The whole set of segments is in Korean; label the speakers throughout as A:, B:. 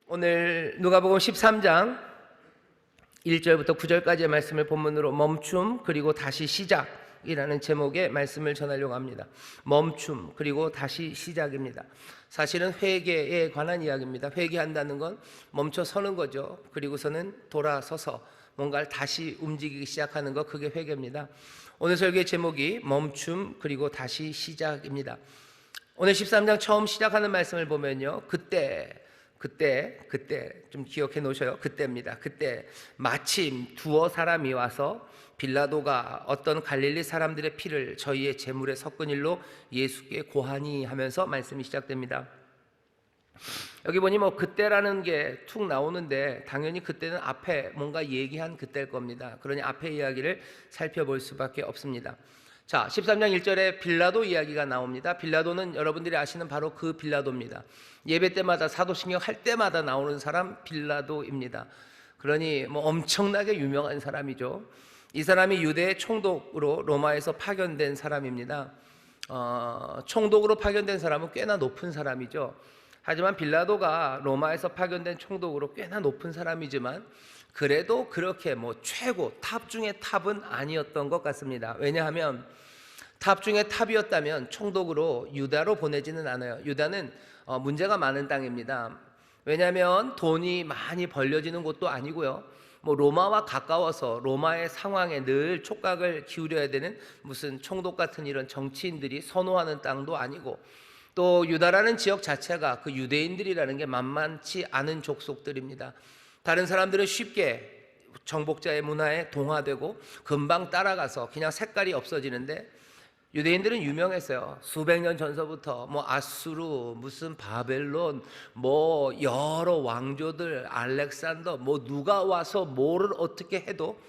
A: 오늘 누가복음 13장 1절부터 9절까지의 말씀을 본문으로 멈춤 그리고 다시 시작이라는 제목의 말씀을 전하려고 합니다. 멈춤 그리고 다시 시작입니다. 사실은 회개에 관한 이야기입니다. 회개한다는 건 멈춰 서는 거죠. 그리고서는 돌아서서 뭔가를 다시 움직이기 시작하는 거, 그게 회개입니다. 오늘 설교의 제목이 멈춤 그리고 다시 시작입니다. 오늘 13장 처음 시작하는 말씀을 보면요, 그때 좀 기억해 놓으셔요. 그때입니다. 그때 마침 두어 사람이 와서 빌라도가 어떤 갈릴리 사람들의 피를 저희의 제물에 섞은 일로 예수께 고하니 하면서 말씀이 시작됩니다. 여기 보니 그때라는 게 툭 나오는데 당연히 그때는 앞에 뭔가 얘기한 그때일 겁니다. 그러니 앞에 이야기를 살펴볼 수밖에 없습니다. 자, 13장 1절에 빌라도 이야기가 나옵니다. 빌라도는 여러분들이 아시는 바로 그 빌라도입니다. 예배 때마다 사도신경 할 때마다 나오는 사람 빌라도입니다. 그러니 엄청나게 유명한 사람이죠. 이 사람이 유대의 총독으로 로마에서 파견된 사람입니다. 총독으로 파견된 사람은 꽤나 높은 사람이죠. 하지만 빌라도가 로마에서 파견된 총독으로 꽤나 높은 사람이지만 그래도 그렇게 최고 탑 중의 탑은 아니었던 것 같습니다. 왜냐하면 탑 중의 탑이었다면 총독으로 유다로 보내지는 않아요. 유다는 문제가 많은 땅입니다. 왜냐하면 돈이 많이 벌려지는 곳도 아니고요, 로마와 가까워서 로마의 상황에 늘 촉각을 기울여야 되는 무슨 총독 같은 이런 정치인들이 선호하는 땅도 아니고, 또 유다라는 지역 자체가 그 유대인들이라는 게 만만치 않은 족속들입니다. 다른 사람들은 쉽게 정복자의 문화에 동화되고 금방 따라가서 그냥 색깔이 없어지는데, 유대인들은 유명했어요. 수백 년 전서부터 아수르, 무슨 바벨론, 여러 왕조들, 알렉산더, 누가 와서 뭐를 어떻게 해도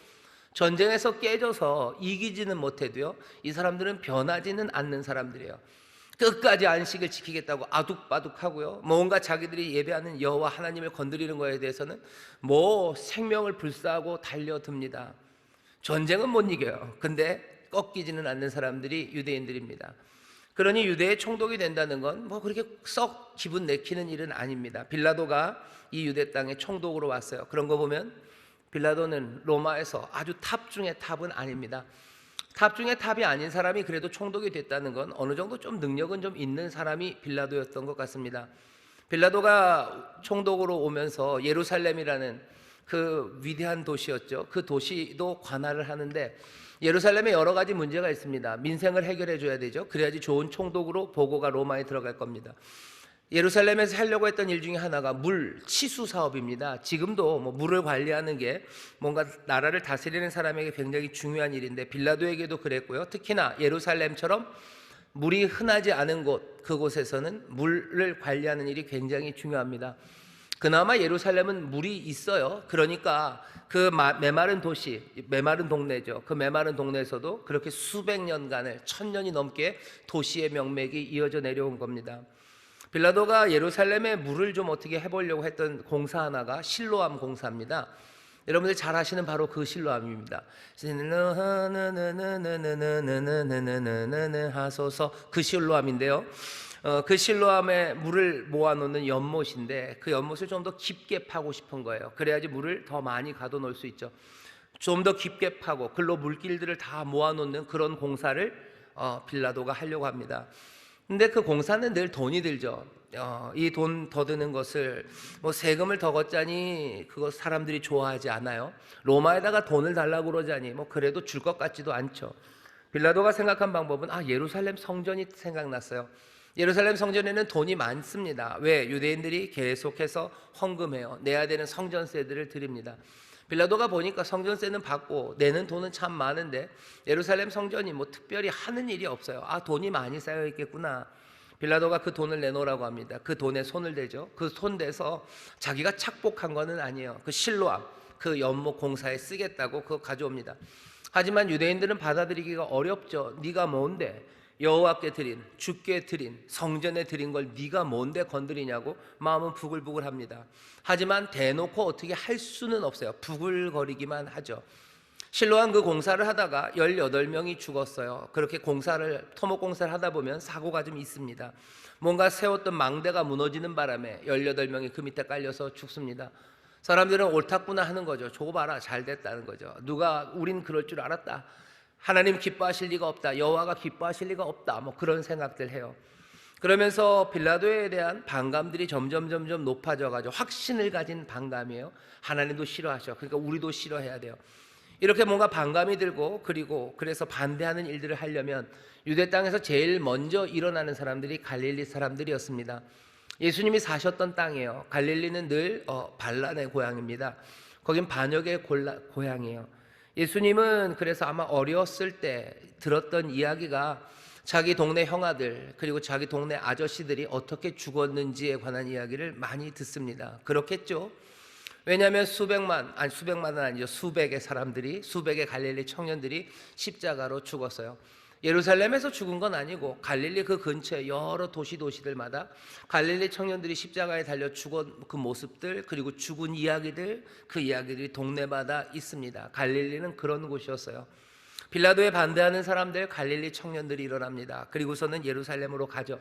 A: 전쟁에서 깨져서 이기지는 못해도요, 이 사람들은 변하지는 않는 사람들이에요. 끝까지 안식을 지키겠다고 아둑바둑하고요, 뭔가 자기들이 예배하는 여호와 하나님을 건드리는 것에 대해서는 생명을 불사하고 달려듭니다. 전쟁은 못 이겨요. 근데 꺾이지는 않는 사람들이 유대인들입니다. 그러니 유대의 총독이 된다는 건 그렇게 썩 기분 내키는 일은 아닙니다. 빌라도가 이 유대 땅에 총독으로 왔어요. 그런 거 보면 빌라도는 로마에서 아주 탑 중의 탑은 아닙니다. 탑 중의 탑이 아닌 사람이 그래도 총독이 됐다는 건 어느 정도 좀 능력은 좀 있는 사람이 빌라도였던 것 같습니다. 빌라도가 총독으로 오면서 예루살렘이라는 그 위대한 도시였죠. 그 도시도 관할을 하는데 예루살렘에 여러 가지 문제가 있습니다. 민생을 해결해 줘야 되죠. 그래야지 좋은 총독으로 보고가 로마에 들어갈 겁니다. 예루살렘에서 하려고 했던 일 중에 하나가 물 치수 사업입니다. 지금도 물을 관리하는 게 뭔가 나라를 다스리는 사람에게 굉장히 중요한 일인데 빌라도에게도 그랬고요. 특히나 예루살렘처럼 물이 흔하지 않은 곳, 그곳에서는 물을 관리하는 일이 굉장히 중요합니다. 그나마 예루살렘은 물이 있어요. 그러니까 그 메마른 도시, 메마른 동네죠. 그 메마른 동네에서도 그렇게 수백 년간을 1000년이 넘게 도시의 명맥이 이어져 내려온 겁니다. 빌라도가 예루살렘에 물을 좀 어떻게 해보려고 했던 공사 하나가 실로암 공사입니다. 여러분들 잘 아시는 바로 그 실로암입니다. 하소서, 그 실로암인데요, 그 실로암에 물을 모아놓는 연못인데 그 연못을 좀 더 깊게 파고 싶은 거예요. 그래야지 물을 더 많이 가둬놓을 수 있죠. 좀 더 깊게 파고 글로 물길들을 다 모아놓는 그런 공사를 빌라도가 하려고 합니다. 근데 그 공사는 늘 돈이 들죠. 이 돈 더 드는 것을 세금을 더 걷자니 그거 사람들이 좋아하지 않아요. 로마에다가 돈을 달라고 그러자니 그래도 줄 것 같지도 않죠. 빌라도가 생각한 방법은 예루살렘 성전이 생각났어요. 예루살렘 성전에는 돈이 많습니다. 왜? 유대인들이 계속해서 헌금해요. 내야 되는 성전세들을 드립니다. 빌라도가 보니까 성전세는 받고 내는 돈은 참 많은데 예루살렘 성전이 특별히 하는 일이 없어요. 돈이 많이 쌓여 있겠구나. 빌라도가 그 돈을 내놓으라고 합니다. 그 돈에 손을 대죠. 그 손 대서 자기가 착복한 거는 아니에요. 그 실로암, 그 연못 공사에 쓰겠다고 그거 가져옵니다. 하지만 유대인들은 받아들이기가 어렵죠. 네가 뭔데 여호와께 드린, 주께 드린, 성전에 드린 걸 네가 뭔데 건드리냐고 마음은 부글부글합니다. 하지만 대놓고 어떻게 할 수는 없어요. 부글거리기만 하죠. 실로암 그 공사를 하다가 18명이 죽었어요. 그렇게 토목 공사를 하다 보면 사고가 좀 있습니다. 뭔가 세웠던 망대가 무너지는 바람에 18명이 그 밑에 깔려서 죽습니다. 사람들은 옳았구나 하는 거죠. 저거 봐라, 잘 됐다는 거죠. 누가 우린 그럴 줄 알았다, 하나님 기뻐하실 리가 없다, 여호와가 기뻐하실 리가 없다, 뭐 그런 생각들 해요. 그러면서 빌라도에 대한 반감들이 점점 높아져 가지고 확신을 가진 반감이에요. 하나님도 싫어하셔. 그러니까 우리도 싫어해야 돼요. 이렇게 뭔가 반감이 들고, 그래서 반대하는 일들을 하려면 유대 땅에서 제일 먼저 일어나는 사람들이 갈릴리 사람들이었습니다. 예수님이 사셨던 땅이에요. 갈릴리는 늘 반란의 고향입니다. 거긴 반역의 고향이에요. 예수님은 그래서 아마 어렸을 때 들었던 이야기가 자기 동네 형아들 그리고 자기 동네 아저씨들이 어떻게 죽었는지에 관한 이야기를 많이 듣습니다. 그렇겠죠. 왜냐하면 수백만은 아니죠, 수백의 사람들이, 수백의 갈릴리 청년들이 십자가로 죽었어요. 예루살렘에서 죽은 건 아니고 갈릴리 그 근처에 여러 도시들마다 갈릴리 청년들이 십자가에 달려 죽은 그 모습들, 그리고 죽은 이야기들, 그 이야기들이 동네마다 있습니다. 갈릴리는 그런 곳이었어요. 빌라도에 반대하는 사람들, 갈릴리 청년들이 일어납니다. 그리고서는 예루살렘으로 가죠.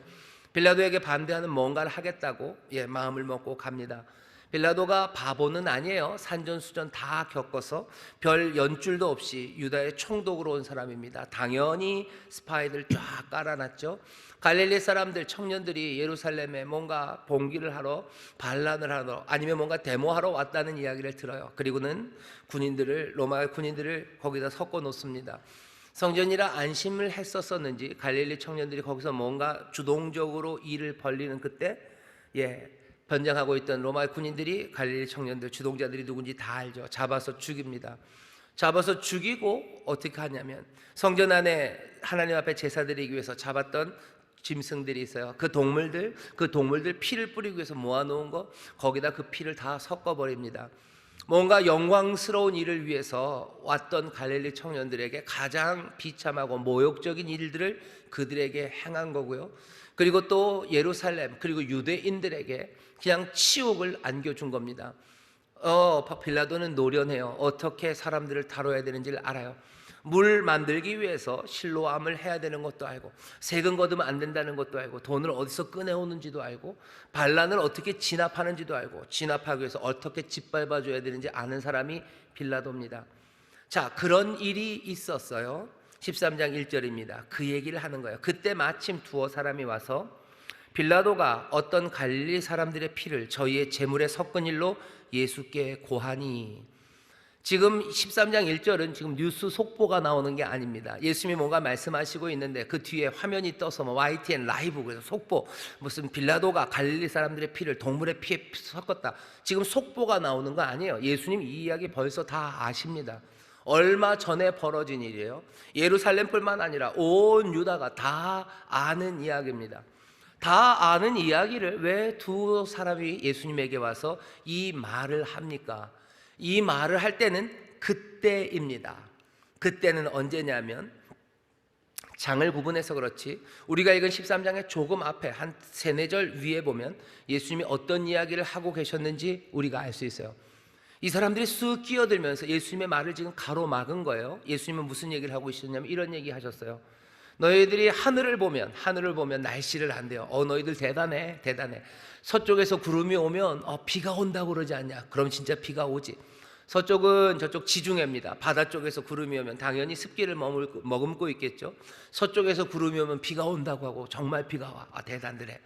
A: 빌라도에게 반대하는 뭔가를 하겠다고 마음을 먹고 갑니다. 빌라도가 바보는 아니에요. 산전수전 다 겪어서 별 연줄도 없이 유다의 총독으로 온 사람입니다. 당연히 스파이들 쫙 깔아놨죠. 갈릴리 사람들, 청년들이 예루살렘에 뭔가 봉기를 하러, 반란을 하러, 아니면 뭔가 데모하러 왔다는 이야기를 들어요. 그리고는 로마 군인들을 거기다 섞어 놓습니다. 성전이라 안심을 했었었는지 갈릴리 청년들이 거기서 뭔가 주동적으로 일을 벌리는 그때 변장하고 있던 로마 군인들이 갈릴리 청년들, 주동자들이 누군지 다 알죠. 잡아서 죽입니다. 잡아서 죽이고 어떻게 하냐면, 성전 안에 하나님 앞에 제사 드리기 위해서 잡았던 짐승들이 있어요. 그 동물들 피를 뿌리기 위해서 모아놓은 거, 거기다 그 피를 다 섞어버립니다. 뭔가 영광스러운 일을 위해서 왔던 갈릴리 청년들에게 가장 비참하고 모욕적인 일들을 그들에게 행한 거고요. 그리고 또 예루살렘 그리고 유대인들에게 그냥 치욕을 안겨준 겁니다. 빌라도는 노련해요. 어떻게 사람들을 다뤄야 되는지를 알아요. 물 만들기 위해서 실로암을 해야 되는 것도 알고, 세금 거두면 안 된다는 것도 알고, 돈을 어디서 꺼내오는지도 알고, 반란을 어떻게 진압하는지도 알고, 진압하기 위해서 어떻게 짓밟아줘야 되는지 아는 사람이 빌라도입니다. 자, 그런 일이 있었어요. 13장 1절입니다. 그 얘기를 하는 거예요. 그때 마침 두어 사람이 와서 빌라도가 어떤 갈릴리 사람들의 피를 저희의 제물에 섞은 일로 예수께 고하니, 지금 13장 1절은 지금 뉴스 속보가 나오는 게 아닙니다. 예수님이 뭔가 말씀하시고 있는데 그 뒤에 화면이 떠서 YTN 라이브, 그래서 속보, 무슨 빌라도가 갈릴리 사람들의 피를 동물의 피에 섞었다, 지금 속보가 나오는 거 아니에요. 예수님 이 이야기 벌써 다 아십니다. 얼마 전에 벌어진 일이에요. 예루살렘뿐만 아니라 온 유다가 다 아는 이야기입니다. 다 아는 이야기를 왜 두 사람이 예수님에게 와서 이 말을 합니까? 이 말을 할 때는 그때입니다. 그때는 언제냐면, 장을 구분해서 그렇지 우리가 읽은 13장의 조금 앞에 한 3-4절 위에 보면 예수님이 어떤 이야기를 하고 계셨는지 우리가 알 수 있어요. 이 사람들이 쑥 끼어들면서 예수님의 말을 지금 가로막은 거예요. 예수님은 무슨 얘기를 하고 있었냐면 이런 얘기 하셨어요. 너희들이 하늘을 보면 날씨를 안대요. 너희들 대단해. 서쪽에서 구름이 오면 비가 온다고 그러지 않냐? 그럼 진짜 비가 오지. 서쪽은 저쪽 지중해입니다. 바다 쪽에서 구름이 오면 당연히 습기를 머금고 있겠죠. 서쪽에서 구름이 오면 비가 온다고 하고 정말 비가 와. 대단들해.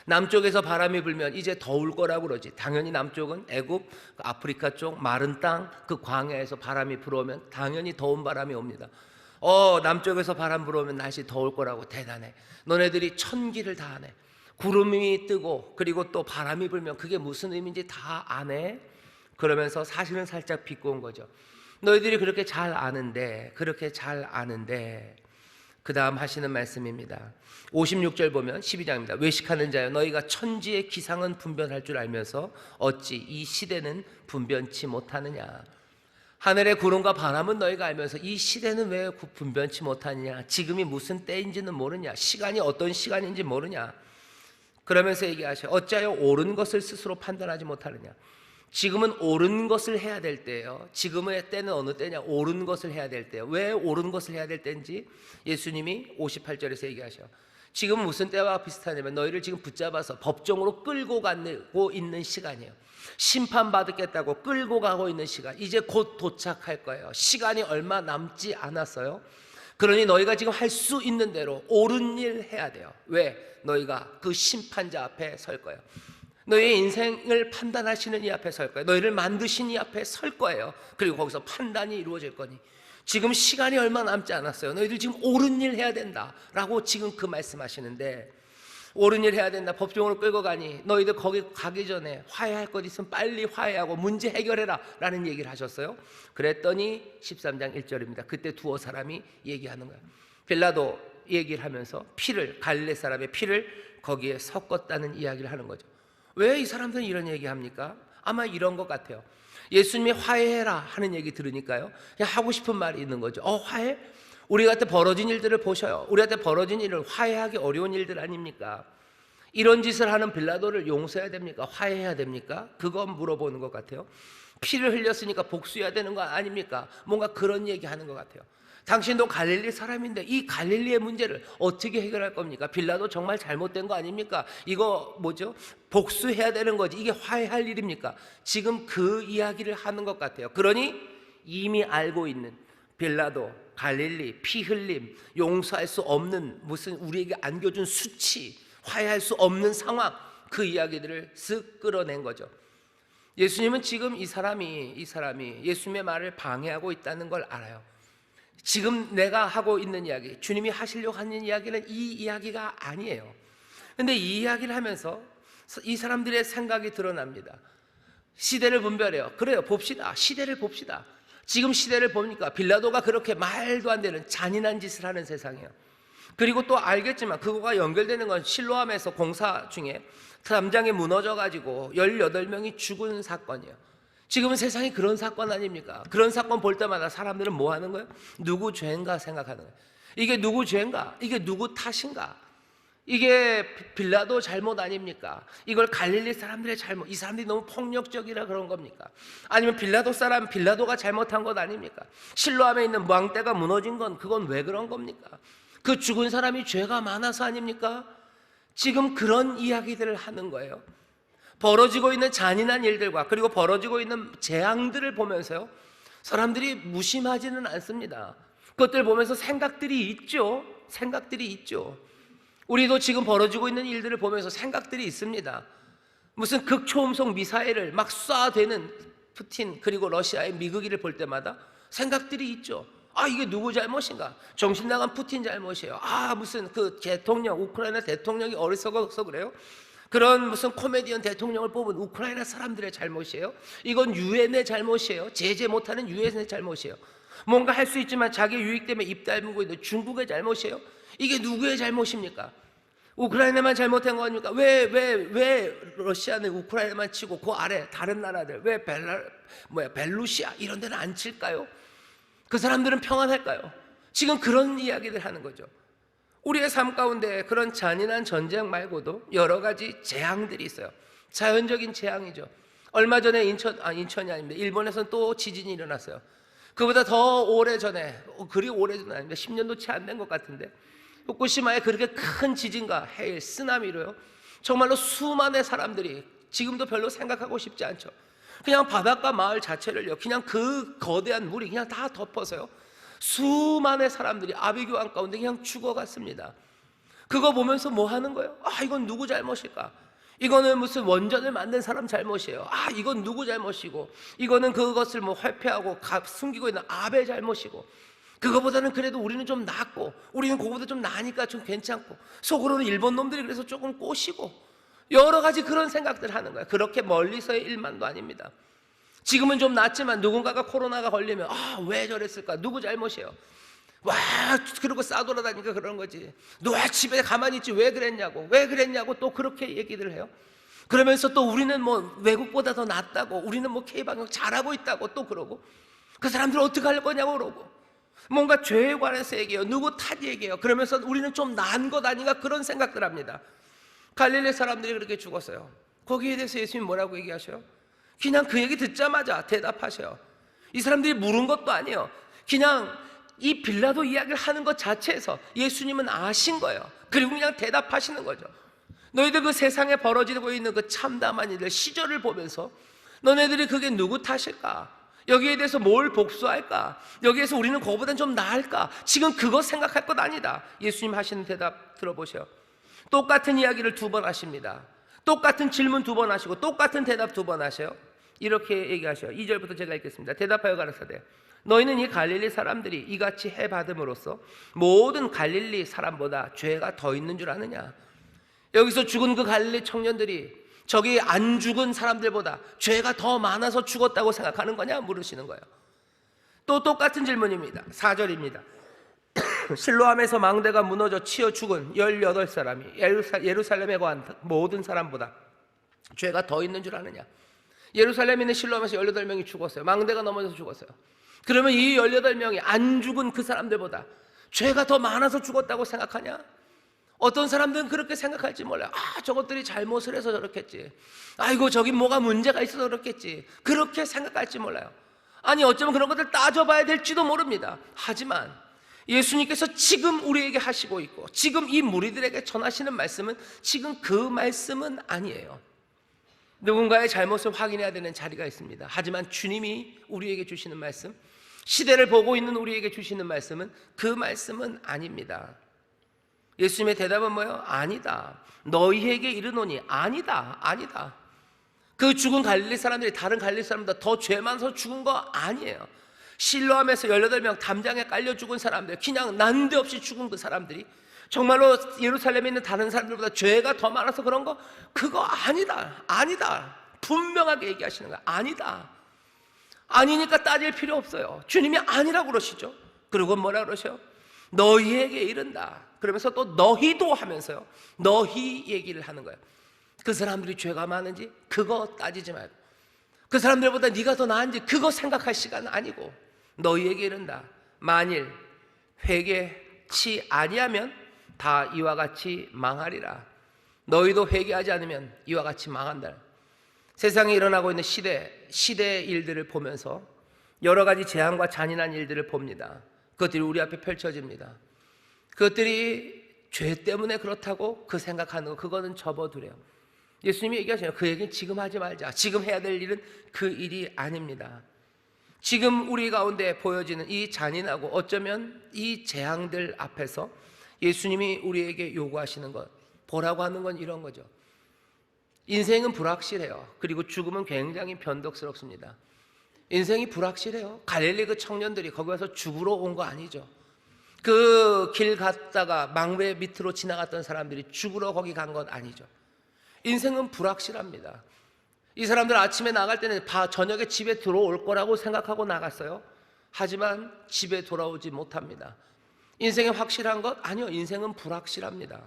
A: 남쪽에서 바람이 불면 이제 더울 거라고 그러지. 당연히 남쪽은 애굽, 아프리카 쪽 마른 땅, 그 광야에서 바람이 불어오면 당연히 더운 바람이 옵니다. 남쪽에서 바람 불어오면 날씨 더울 거라고. 대단해. 너네들이 천기를 다 아네. 구름이 뜨고 그리고 또 바람이 불면 그게 무슨 의미인지 다 아네. 그러면서 사실은 살짝 비꼬은 거죠. 너희들이 그렇게 잘 아는데 그 다음 하시는 말씀입니다. 56절 보면 12장입니다. 외식하는 자여, 너희가 천지의 기상은 분별할 줄 알면서 어찌 이 시대는 분변치 못하느냐. 하늘의 구름과 바람은 너희가 알면서 이 시대는 왜 분변치 못하느냐. 지금이 무슨 때인지는 모르냐. 시간이 어떤 시간인지 모르냐. 그러면서 얘기하셔. 어찌하여 옳은 것을 스스로 판단하지 못하느냐. 지금은 옳은 것을 해야 될 때예요. 지금의 때는 어느 때냐? 옳은 것을 해야 될 때예요. 왜 옳은 것을 해야 될 때인지 예수님이 58절에서 얘기하셔. 지금 무슨 때와 비슷하냐면 너희를 지금 붙잡아서 법정으로 끌고 가고 있는 시간이에요. 심판받겠다고 끌고 가고 있는 시간. 이제 곧 도착할 거예요. 시간이 얼마 남지 않았어요. 그러니 너희가 지금 할 수 있는 대로 옳은 일 해야 돼요. 왜? 너희가 그 심판자 앞에 설 거예요. 너희의 인생을 판단하시는 이 앞에 설 거예요. 너희를 만드신 이 앞에 설 거예요. 그리고 거기서 판단이 이루어질 거니 지금 시간이 얼마 남지 않았어요. 너희들 지금 옳은 일 해야 된다라고 지금 그 말씀하시는데, 옳은 일 해야 된다. 법정으로 끌고 가니 너희들 거기 가기 전에 화해할 것 있으면 빨리 화해하고 문제 해결해라 라는 얘기를 하셨어요. 그랬더니 13장 1절입니다. 그때 두어 사람이 얘기하는 거예요. 빌라도 얘기를 하면서 갈릴리 사람의 피를 거기에 섞었다는 이야기를 하는 거죠. 왜 이 사람들은 이런 얘기합니까? 아마 이런 것 같아요. 예수님이 화해해라 하는 얘기 들으니까요, 그냥 하고 싶은 말이 있는 거죠. 화해? 우리한테 벌어진 일들을 보셔요. 우리한테 벌어진 일을 화해하기 어려운 일들 아닙니까? 이런 짓을 하는 빌라도를 용서해야 됩니까? 화해해야 됩니까? 그건 물어보는 것 같아요. 피를 흘렸으니까 복수해야 되는 거 아닙니까? 뭔가 그런 얘기하는 것 같아요. 당신도 갈릴리 사람인데 이 갈릴리의 문제를 어떻게 해결할 겁니까? 빌라도 정말 잘못된 거 아닙니까? 이거 뭐죠? 복수해야 되는 거지. 이게 화해할 일입니까? 지금 그 이야기를 하는 것 같아요. 그러니 이미 알고 있는 빌라도, 갈릴리, 피 흘림, 용서할 수 없는 무슨 우리에게 안겨준 수치, 화해할 수 없는 상황, 그 이야기들을 쓱 끌어낸 거죠. 예수님은 지금 이 사람이 예수님의 말을 방해하고 있다는 걸 알아요. 지금 내가 하고 있는 이야기, 주님이 하시려고 하는 이야기는 이 이야기가 아니에요. 근데 이 이야기를 하면서 이 사람들의 생각이 드러납니다. 시대를 분별해요. 그래요, 봅시다. 시대를 봅시다. 지금 시대를 보니까 빌라도가 그렇게 말도 안 되는 잔인한 짓을 하는 세상이에요. 그리고 또 알겠지만 그거가 연결되는 건 실로암에서 공사 중에 담장이 무너져가지고 18명이 죽은 사건이에요. 지금은 세상이 그런 사건 아닙니까? 그런 사건 볼 때마다 사람들은 뭐 하는 거예요? 누구 죄인가 생각하는 거예요. 이게 누구 죄인가? 이게 누구 탓인가? 이게 빌라도 잘못 아닙니까? 이걸 갈릴리 사람들의 잘못, 이 사람들이 너무 폭력적이라 그런 겁니까? 아니면 빌라도가 잘못한 것 아닙니까? 실로암에 있는 왕대가 무너진 건 그건 왜 그런 겁니까? 그 죽은 사람이 죄가 많아서 아닙니까? 지금 그런 이야기들을 하는 거예요. 벌어지고 있는 잔인한 일들과 그리고 벌어지고 있는 재앙들을 보면서요, 사람들이 무심하지는 않습니다. 그것들 보면서 생각들이 있죠. 우리도 지금 벌어지고 있는 일들을 보면서 생각들이 있습니다. 무슨 극초음속 미사일을 막 쏴대는 푸틴 그리고 러시아의 미국이를 볼 때마다 생각들이 있죠. 이게 누구 잘못인가? 정신 나간 푸틴 잘못이에요. 무슨 그 대통령, 우크라이나 대통령이 어리석어서 그래요? 그런 무슨 코미디언 대통령을 뽑은 우크라이나 사람들의 잘못이에요? 이건 유엔의 잘못이에요? 제재 못하는 유엔의 잘못이에요? 뭔가 할 수 있지만 자기 유익 때문에 입 다물고 있는 중국의 잘못이에요? 이게 누구의 잘못입니까? 우크라이나만 잘못한 거니까 왜 러시아는 우크라이나만 치고 그 아래 다른 나라들 왜 벨루시아 이런 데는 안 칠까요? 그 사람들은 평안할까요? 지금 그런 이야기들 하는 거죠. 우리의 삶 가운데 그런 잔인한 전쟁 말고도 여러 가지 재앙들이 있어요. 자연적인 재앙이죠. 얼마 전에 인천이 아닙니다. 일본에서는 또 지진이 일어났어요. 그보다 더 오래전에, 그리 오래전 아닙니다. 10년도 채 안 된 것 같은데 후쿠시마에 그렇게 큰 지진과 해일, 쓰나미로요, 정말로 수많은 사람들이 지금도 별로 생각하고 싶지 않죠. 그냥 바닷가 마을 자체를요, 그냥 그 거대한 물이 그냥 다 덮어서요, 수많은 사람들이 아비규환 가운데 그냥 죽어갔습니다. 그거 보면서 뭐 하는 거예요? 이건 누구 잘못일까? 이거는 무슨 원전을 만든 사람 잘못이에요. 이건 누구 잘못이고, 이거는 그것을 뭐 회피하고 숨기고 있는 아베 잘못이고, 그거보다는 그래도 우리는 좀 낫고, 우리는 그거보다 좀 나으니까 좀 괜찮고, 속으로는 일본 놈들이 그래서 조금 꼬시고, 여러 가지 그런 생각들 하는 거예요. 그렇게 멀리서의 일만도 아닙니다. 지금은 좀 낫지만 누군가가 코로나가 걸리면 왜 저랬을까? 누구 잘못이에요? 그러고 싸돌아다니까 그런 거지. 너 왜 집에 가만히 있지? 왜 그랬냐고 또 그렇게 얘기를 해요. 그러면서 또 우리는 뭐 외국보다 더 낫다고, 우리는 뭐 K방역 잘하고 있다고 또 그러고, 그 사람들 어떻게 할 거냐고 그러고, 뭔가 죄에 관해서 얘기해요. 누구 탓 얘기해요. 그러면서 우리는 좀 나은 것 아닌가 그런 생각들 합니다. 갈릴리 사람들이 그렇게 죽었어요. 거기에 대해서 예수님이 뭐라고 얘기하셔요? 그냥 그 얘기 듣자마자 대답하셔요. 이 사람들이 물은 것도 아니에요. 그냥 이 빌라도 이야기를 하는 것 자체에서 예수님은 아신 거예요. 그리고 그냥 대답하시는 거죠. 너희들 그 세상에 벌어지고 있는 그 참담한 일들, 시절을 보면서 너네들이 그게 누구 탓일까? 여기에 대해서 뭘 복수할까? 여기에서 우리는 그거보단 좀 나을까? 지금 그거 생각할 것 아니다. 예수님 하시는 대답 들어보세요. 똑같은 이야기를 2번 하십니다. 똑같은 질문 2번 하시고 똑같은 대답 2번 하셔요. 이렇게 얘기하셔요. 2절부터 제가 읽겠습니다. 대답하여 가라사대 너희는 이 갈릴리 사람들이 이같이 해 받음으로써 모든 갈릴리 사람보다 죄가 더 있는 줄 아느냐? 여기서 죽은 그 갈릴리 청년들이 저기 안 죽은 사람들보다 죄가 더 많아서 죽었다고 생각하는 거냐? 물으시는 거예요. 또 똑같은 질문입니다. 4절입니다. 실로암에서 망대가 무너져 치여 죽은 18사람이 예루살렘에 거한 모든 사람보다 죄가 더 있는 줄 아느냐? 예루살렘에 있는 실로암에서 18명이 죽었어요. 망대가 넘어져서 죽었어요. 그러면 이 18명이 안 죽은 그 사람들보다 죄가 더 많아서 죽었다고 생각하냐? 어떤 사람들은 그렇게 생각할지 몰라요. 저것들이 잘못을 해서 저렇겠지. 아이고 저기 뭐가 문제가 있어서 그렇겠지. 그렇게 생각할지 몰라요. 아니 어쩌면 그런 것들 따져봐야 될지도 모릅니다. 하지만 예수님께서 지금 우리에게 하시고 있고 지금 이 무리들에게 전하시는 말씀은 지금 그 말씀은 아니에요. 누군가의 잘못을 확인해야 되는 자리가 있습니다. 하지만 주님이 우리에게 주시는 말씀, 시대를 보고 있는 우리에게 주시는 말씀은 그 말씀은 아닙니다. 예수님의 대답은 뭐예요? 아니다. 너희에게 이르노니 아니다. 아니다. 그 죽은 갈릴리 사람들이 다른 갈릴리 사람보다 더 죄 많아서 죽은 거 아니에요. 실로암에서 18명 담장에 깔려 죽은 사람들, 그냥 난데없이 죽은 그 사람들이 정말로 예루살렘에 있는 다른 사람들보다 죄가 더 많아서 그런 거? 그거 아니다. 아니다. 분명하게 얘기하시는 거야. 아니다. 아니니까 따질 필요 없어요. 주님이 아니라고 그러시죠. 그리고 뭐라 그러셔요? 너희에게 이른다. 그러면서 또 너희도 하면서요, 너희 얘기를 하는 거예요. 그 사람들이 죄가 많은지 그거 따지지 말고, 그 사람들보다 네가 더 나은지 그거 생각할 시간은 아니고, 너희에게 이른다. 만일 회개치 아니하면 다 이와 같이 망하리라. 너희도 회개하지 않으면 이와 같이 망한다. 세상에 일어나고 있는 시대의 일들을 보면서 여러 가지 재앙과 잔인한 일들을 봅니다. 그것들이 우리 앞에 펼쳐집니다. 그것들이 죄 때문에 그렇다고 그 생각하는 거, 그거는 접어두래요. 예수님이 얘기하시네요. 그 얘기는 지금 하지 말자. 지금 해야 될 일은 그 일이 아닙니다. 지금 우리 가운데 보여지는 이 잔인하고 어쩌면 이 재앙들 앞에서 예수님이 우리에게 요구하시는 것, 보라고 하는 건 이런 거죠. 인생은 불확실해요. 그리고 죽음은 굉장히 변덕스럽습니다. 인생이 불확실해요. 갈릴리 그 청년들이 거기 가서 죽으러 온 거 아니죠. 그 길 갔다가 망대 밑으로 지나갔던 사람들이 죽으러 거기 간 건 아니죠. 인생은 불확실합니다. 이 사람들 아침에 나갈 때는 저녁에 집에 들어올 거라고 생각하고 나갔어요. 하지만 집에 돌아오지 못합니다. 인생이 확실한 것? 아니요. 인생은 불확실합니다.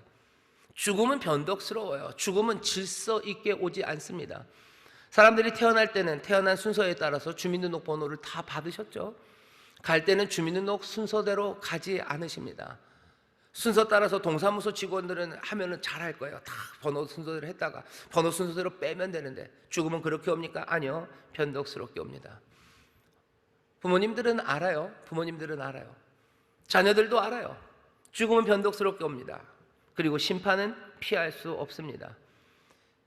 A: 죽음은 변덕스러워요. 죽음은 질서 있게 오지 않습니다. 사람들이 태어날 때는 태어난 순서에 따라서 주민등록번호를 다 받으셨죠. 갈 때는 주민등록 순서대로 가지 않으십니다. 순서 따라서 동사무소 직원들은 하면은 잘할 거예요. 다 번호 순서대로 했다가 번호 순서대로 빼면 되는데, 죽음은 그렇게 옵니까? 아니요. 변덕스럽게 옵니다. 부모님들은 알아요. 부모님들은 알아요. 자녀들도 알아요. 죽음은 변덕스럽게 옵니다. 그리고 심판은 피할 수 없습니다.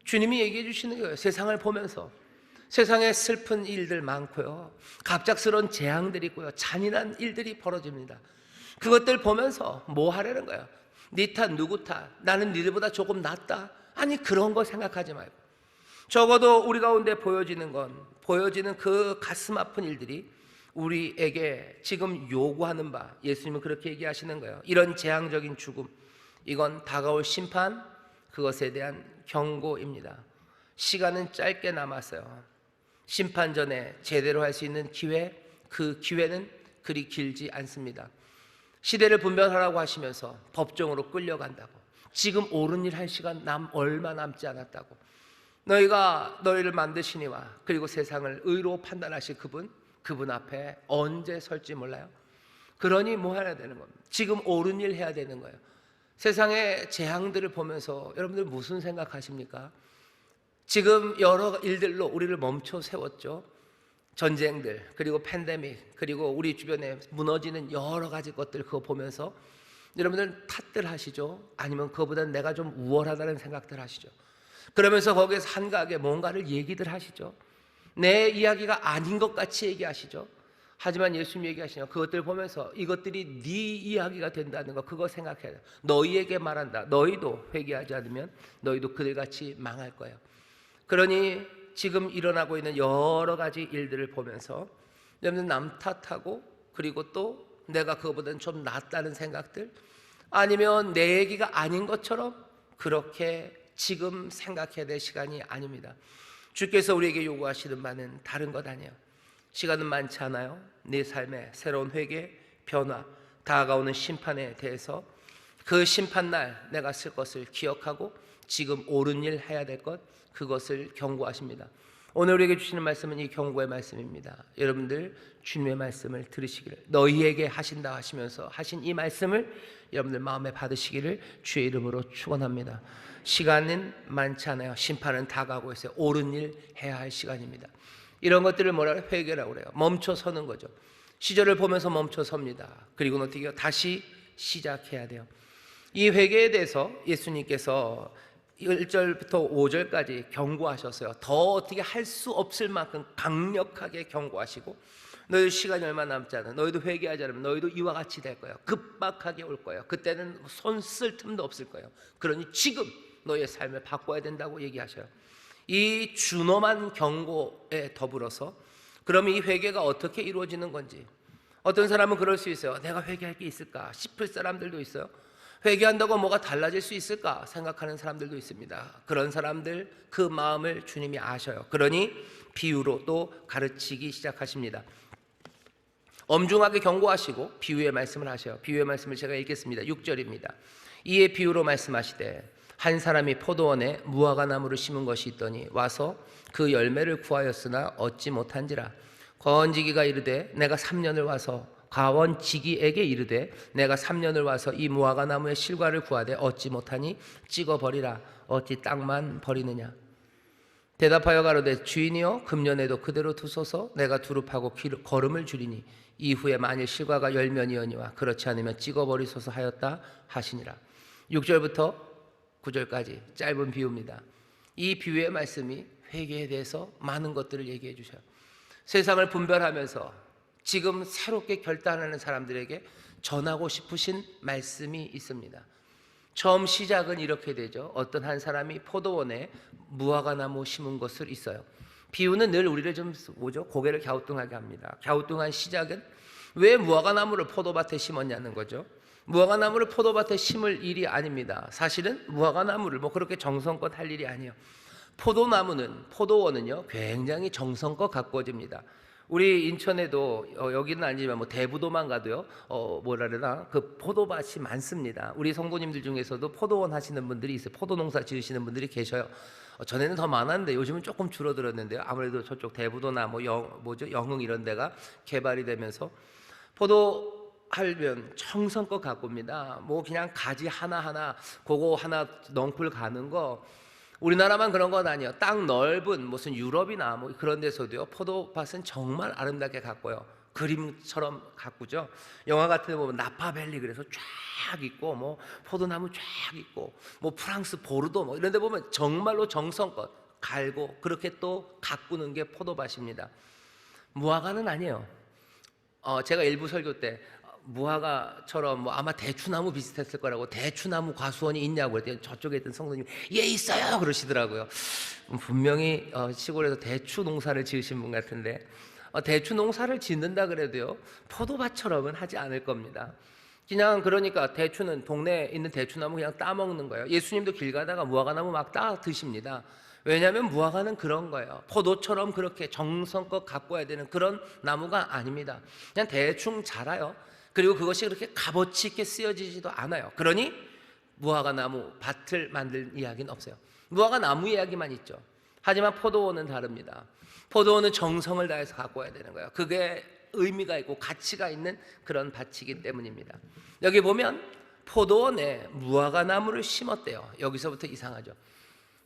A: 주님이 얘기해 주시는 거예요. 세상을 보면서 세상에 슬픈 일들 많고요, 갑작스러운 재앙들이 있고요, 잔인한 일들이 벌어집니다. 그것들 보면서 뭐 하려는 거예요? 네 탓, 누구 탓, 나는 니들보다 조금 낫다? 아니, 그런 거 생각하지 말고, 적어도 우리 가운데 보여지는 그 가슴 아픈 일들이 우리에게 지금 요구하는 바, 예수님은 그렇게 얘기하시는 거예요. 이런 재앙적인 죽음, 이건 다가올 심판, 그것에 대한 경고입니다. 시간은 짧게 남았어요. 심판 전에 제대로 할 수 있는 기회, 그 기회는 그리 길지 않습니다. 시대를 분별하라고 하시면서 법정으로 끌려간다고, 지금 옳은 일 할 시간 얼마 남지 않았다고, 너희가 너희를 만드시니와 그리고 세상을 의로 판단하실 그분 앞에 언제 설지 몰라요. 그러니 뭐 해야 되는 겁니다. 지금 옳은 일 해야 되는 거예요. 세상의 재앙들을 보면서 여러분들 무슨 생각하십니까? 지금 여러 일들로 우리를 멈춰 세웠죠. 전쟁들, 그리고 팬데믹, 그리고 우리 주변에 무너지는 여러 가지 것들 그거 보면서 여러분들 탓들 하시죠? 아니면 그거보다는 내가 좀 우월하다는 생각들 하시죠? 그러면서 거기에서 한가하게 뭔가를 얘기들 하시죠? 내 이야기가 아닌 것 같이 얘기하시죠? 하지만 예수님 얘기하시냐, 그것들 보면서 이것들이 네 이야기가 된다는 거 그거 생각해야 돼. 너희에게 말한다. 너희도 회개하지 않으면 너희도 그들같이 망할 거예요. 그러니 지금 일어나고 있는 여러 가지 일들을 보면서 여러분 남 탓하고, 그리고 또 내가 그거보다는 좀 낫다는 생각들, 아니면 내 얘기가 아닌 것처럼 그렇게 지금 생각해야 될 시간이 아닙니다. 주께서 우리에게 요구하시는 바는 다른 것 아니에요. 시간은 많지 않아요. 네 삶의 새로운 회개, 변화, 다가오는 심판에 대해서 그 심판날 내가 쓸 것을 기억하고 지금 옳은 일 해야 될 것, 그것을 경고하십니다. 오늘 우리에게 주시는 말씀은 이 경고의 말씀입니다. 여러분들 주님의 말씀을 들으시기를, 너희에게 하신다 하시면서 하신 이 말씀을 여러분들 마음에 받으시기를 주의 이름으로 축원합니다. 시간은 많지 않아요. 심판은 다가오고 있어요. 옳은 일 해야 할 시간입니다. 이런 것들을 뭐라 그래요? 회개라고 그래요. 멈춰 서는 거죠. 시절을 보면서 멈춰 섭니다. 그리고는 어떻게 해요? 다시 시작해야 돼요. 이 회개에 대해서 예수님께서 1절부터 5절까지 경고하셨어요. 더 어떻게 할 수 없을 만큼 강력하게 경고하시고, 너희 시간이 얼마 남지 않아. 너희도 회개하지 않으면 너희도 이와 같이 될 거예요. 급박하게 올 거예요. 그때는 손 쓸 틈도 없을 거예요. 그러니 지금 너희의 삶을 바꿔야 된다고 얘기하셔요. 이 준엄한 경고에 더불어서 그럼 이 회개가 어떻게 이루어지는 건지, 어떤 사람은 그럴 수 있어요. 내가 회개할 게 있을까 싶을 사람들도 있어요. 회개한다고 뭐가 달라질 수 있을까 생각하는 사람들도 있습니다. 그런 사람들 그 마음을 주님이 아셔요. 그러니 비유로 또 가르치기 시작하십니다. 엄중하게 경고하시고 비유의 말씀을 하셔요. 비유의 말씀을 제가 읽겠습니다. 6절입니다. 이에 비유로 말씀하시되 한 사람이 포도원에 무화과 나무를 심은 것이 있더니 와서 그 열매를 구하였으나 얻지 못한지라. 거원지기가 이르되 내가 3년을 와서 가원지기에게 이르되 내가 3년을 와서 이 무화과 나무의 실과를 구하되 얻지 못하니 찍어버리라. 어찌 땅만 버리느냐. 대답하여 가로되 주인이여 금년에도 그대로 두소서. 내가 두릅하고 거름을 줄이니 이후에 만일 실과가 열면이거니와 그렇지 않으면 찍어버리소서 하였다 하시니라. 6절부터 9절까지 짧은 비유입니다. 이 비유의 말씀이 회개에 대해서 많은 것들을 얘기해 주셔요. 세상을 분별하면서 지금 새롭게 결단하는 사람들에게 전하고 싶으신 말씀이 있습니다. 처음 시작은 이렇게 되죠. 어떤 한 사람이 포도원에 무화과 나무 심은 것을 있어요. 비유는 늘 우리를 좀 고개를 갸우뚱하게 합니다. 갸우뚱한 시작은 왜 무화과 나무를 포도밭에 심었냐는 거죠. 무화과 나무를 포도밭에 심을 일이 아닙니다. 사실은 무화과 나무를 뭐 그렇게 정성껏 할 일이 아니에요. 포도원은요 굉장히 정성껏 가꾸어집니다. 우리 인천에도 여기는 아니지만 뭐 대부도만 가도요 뭐라 그러나 그 포도밭이 많습니다. 우리 성도님들 중에서도 포도원 하시는 분들이 있어요. 포도 농사 지으시는 분들이 계셔요. 전에는 더 많았는데 요즘은 조금 줄어들었는데요. 아무래도 저쪽 대부도나 뭐 영흥 이런 데가 개발이 되면서 포도 하면 정성껏 가꿉니다. 뭐 그냥 가지 하나하나 그거 하나 넝쿨 가는 거, 우리나라만 그런 건 아니에요. 땅 넓은 무슨 유럽이나 뭐 그런 데서도요 포도밭은 정말 아름답게 가꿔요. 그림처럼 가꾸죠. 영화 같은 데 보면 나파밸리 그래서 쫙 있고 뭐 포도나무 쫙 있고 뭐 프랑스 보르도 뭐 이런 데 보면 정말로 정성껏 갈고 그렇게 또 가꾸는 게 포도밭입니다. 무화과는 아니에요. 제가 일부 설교 때 무화과처럼 뭐 아마 대추나무 비슷했을 거라고, 대추나무 과수원이 있냐고 그랬더니 저쪽에 있던 성도님이 예 있어요 그러시더라고요. 분명히 시골에서 대추 농사를 지으신 분 같은데 대추 농사를 짓는다 그래도요 포도밭처럼은 하지 않을 겁니다. 그냥 그러니까 대추는 동네에 있는 대추나무 그냥 따먹는 거예요. 예수님도 길 가다가 무화과나무 막 따 드십니다. 왜냐하면 무화과는 그런 거예요. 포도처럼 그렇게 정성껏 가꿔야 되는 그런 나무가 아닙니다. 그냥 대충 자라요. 그리고 그것이 그렇게 값어치 있게 쓰여지지도 않아요. 그러니 무화과 나무 밭을 만들 이야기는 없어요. 무화과 나무 이야기만 있죠. 하지만 포도원은 다릅니다. 포도원은 정성을 다해서 가꿔야 되는 거예요. 그게 의미가 있고 가치가 있는 그런 밭이기 때문입니다. 여기 보면 포도원에 무화과 나무를 심었대요. 여기서부터 이상하죠.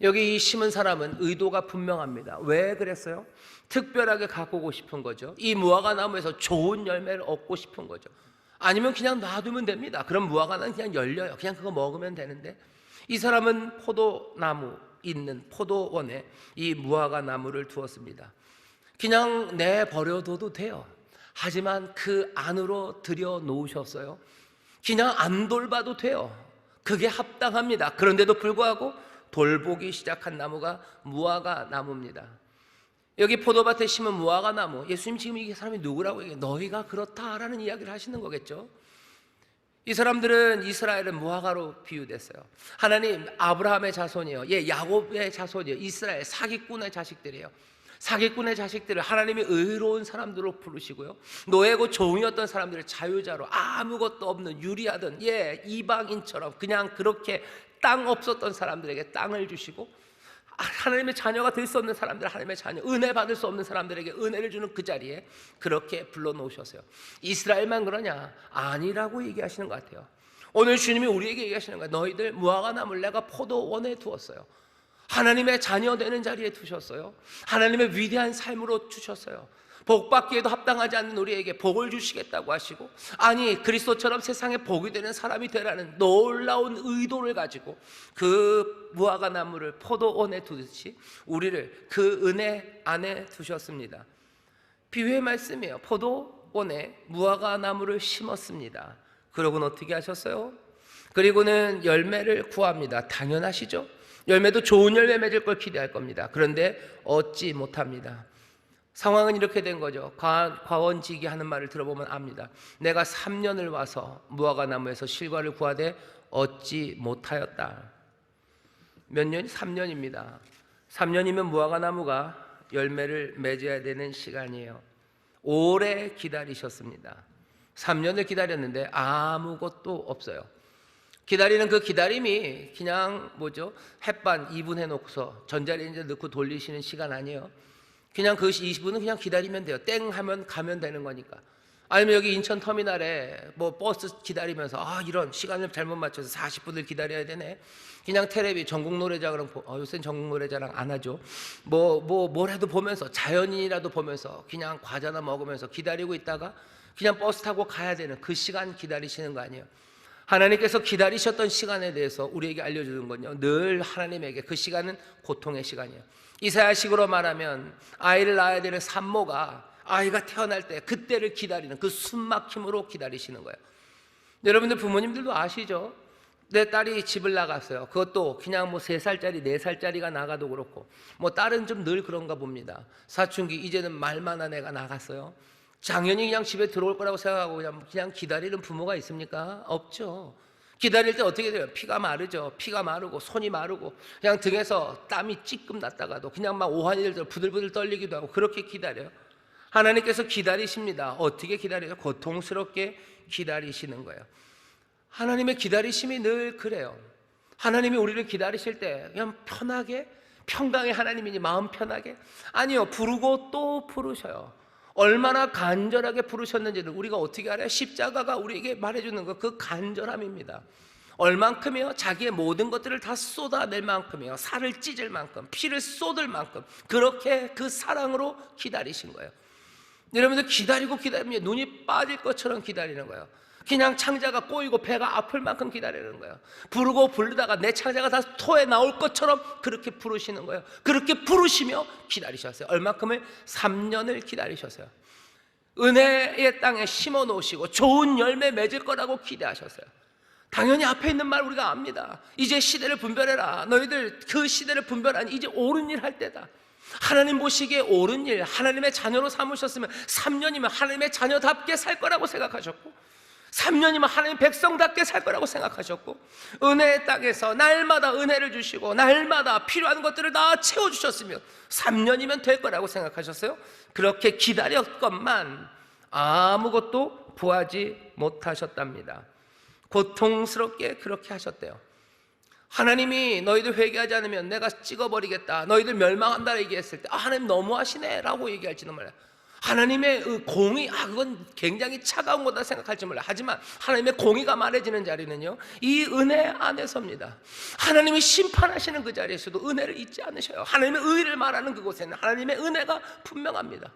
A: 여기 이 심은 사람은 의도가 분명합니다. 왜 그랬어요? 특별하게 가꾸고 싶은 거죠. 이 무화과 나무에서 좋은 열매를 얻고 싶은 거죠. 아니면 그냥 놔두면 됩니다. 그럼 무화과는 그냥 열려요. 그냥 그거 먹으면 되는데, 이 사람은 포도나무 있는 포도원에 이 무화과 나무를 두었습니다. 그냥 내버려둬도 돼요. 하지만 그 안으로 들여 놓으셨어요. 그냥 안 돌봐도 돼요. 그게 합당합니다. 그런데도 불구하고 돌보기 시작한 나무가 무화과 나무입니다. 여기 포도밭에 심은 무화과 나무, 예수님 지금 이 사람이 누구라고 얘기해요? 너희가 그렇다라는 이야기를 하시는 거겠죠. 이 사람들은 이스라엘은 무화과로 비유됐어요. 하나님 아브라함의 자손이요, 야곱의 자손이요, 이스라엘 사기꾼의 자식들이에요. 사기꾼의 자식들을 하나님이 의로운 사람들로 부르시고요, 노예고 종이었던 사람들을 자유자로, 아무것도 없는 유리하던 이방인처럼 그냥 그렇게 땅 없었던 사람들에게 땅을 주시고, 하나님의 자녀가 될 수 없는 사람들, 하나님의 자녀, 은혜 받을 수 없는 사람들에게 은혜를 주는 그 자리에 그렇게 불러놓으셨어요. 이스라엘만 그러냐? 아니라고 얘기하시는 것 같아요. 오늘 주님이 우리에게 얘기하시는 거예요. 너희들 무화과 나무를 내가 포도원에 두었어요. 하나님의 자녀 되는 자리에 두셨어요. 하나님의 위대한 삶으로 주셨어요. 복 받기에도 합당하지 않는 우리에게 복을 주시겠다고 하시고, 아니 그리스도처럼 세상에 복이 되는 사람이 되라는 놀라운 의도를 가지고 그 무화과 나무를 포도원에 두듯이 우리를 그 은혜 안에 두셨습니다. 비유의 말씀이에요. 포도원에 무화과 나무를 심었습니다. 그러고는 어떻게 하셨어요? 그리고는 열매를 구합니다. 당연하시죠? 열매도 좋은 열매 맺을 걸 기대할 겁니다. 그런데 얻지 못합니다. 상황은 이렇게 된 거죠. 과원지기 하는 말을 들어보면 압니다. 내가 3년을 와서 무화과 나무에서 실과를 구하되 얻지 못하였다. 몇 년이? 3년입니다. 3년이면 무화과 나무가 열매를 맺어야 되는 시간이에요. 오래 기다리셨습니다. 3년을 기다렸는데 아무것도 없어요. 기다리는 그 기다림이 그냥 햇반 2분 해놓고서 전자레인지에 넣고 돌리시는 시간 아니에요. 그냥 그 20분은 그냥 기다리면 돼요. 땡 하면 가면 되는 거니까. 아니면 여기 인천터미널에 버스 기다리면서 이런 시간을 잘못 맞춰서 40분을 기다려야 되네. 그냥 텔레비 전국노래자랑 요새는 전국노래자랑 안 하죠. 뭘 해도 보면서, 자연인이라도 보면서 그냥 과자나 먹으면서 기다리고 있다가 그냥 버스 타고 가야 되는 그 시간 기다리시는 거 아니에요. 하나님께서 기다리셨던 시간에 대해서 우리에게 알려주는 건요, 늘 하나님에게 그 시간은 고통의 시간이에요. 이사야식으로 말하면 아이를 낳아야 되는 산모가 아이가 태어날 때 그때를 기다리는 그 숨막힘으로 기다리시는 거예요. 여러분들 부모님들도 아시죠? 내 딸이 집을 나갔어요. 그것도 그냥 3살짜리 4살짜리가 나가도 그렇고, 딸은 좀 늘 그런가 봅니다. 사춘기 이제는 말만한 애가 나갔어요. 당연히 그냥 집에 들어올 거라고 생각하고 그냥 기다리는 부모가 있습니까? 없죠. 기다릴 때 어떻게 돼요? 피가 마르죠. 피가 마르고 손이 마르고 그냥 등에서 땀이 찌끔 났다가도 그냥 막 오한이들 부들부들 떨리기도 하고 그렇게 기다려요. 하나님께서 기다리십니다. 어떻게 기다려요? 고통스럽게 기다리시는 거예요. 하나님의 기다리심이 늘 그래요. 하나님이 우리를 기다리실 때 그냥 편하게, 평강의 하나님이니 마음 편하게? 아니요, 부르고 또 부르셔요. 얼마나 간절하게 부르셨는지를 우리가 어떻게 알아요? 십자가가 우리에게 말해주는 것, 그 간절함입니다. 얼만큼이요? 자기의 모든 것들을 다 쏟아낼 만큼이요, 살을 찢을 만큼, 피를 쏟을 만큼 그렇게 그 사랑으로 기다리신 거예요. 여러분들 기다리고 기다리면 눈이 빠질 것처럼 기다리는 거예요. 그냥 창자가 꼬이고 배가 아플 만큼 기다리는 거예요. 부르고 부르다가 내 창자가 다 토해 나올 것처럼 그렇게 부르시는 거예요. 그렇게 부르시며 기다리셨어요. 얼마큼을? 3년을 기다리셨어요. 은혜의 땅에 심어 놓으시고 좋은 열매 맺을 거라고 기대하셨어요. 당연히 앞에 있는 말 우리가 압니다. 이제 시대를 분별해라. 너희들 그 시대를 분별하니 이제 옳은 일 할 때다. 하나님 보시기에 옳은 일, 하나님의 자녀로 삼으셨으면 3년이면 하나님의 자녀답게 살 거라고 생각하셨고, 3년이면 하나님 백성답게 살 거라고 생각하셨고, 은혜의 땅에서 날마다 은혜를 주시고 날마다 필요한 것들을 다 채워주셨으면 3년이면 될 거라고 생각하셨어요. 그렇게 기다렸건만 아무것도 구하지 못하셨답니다. 고통스럽게 그렇게 하셨대요. 하나님이 너희들 회개하지 않으면 내가 찍어버리겠다, 너희들 멸망한다 얘기했을 때 하나님 너무하시네 라고 얘기할지는 몰라요. 하나님의 공의, 그건 굉장히 차가운 거다 생각할지 몰라요. 하지만 하나님의 공의가 말해지는 자리는요, 이 은혜 안에서입니다. 하나님이 심판하시는 그 자리에서도 은혜를 잊지 않으셔요. 하나님의 의를 말하는 그곳에는 하나님의 은혜가 분명합니다.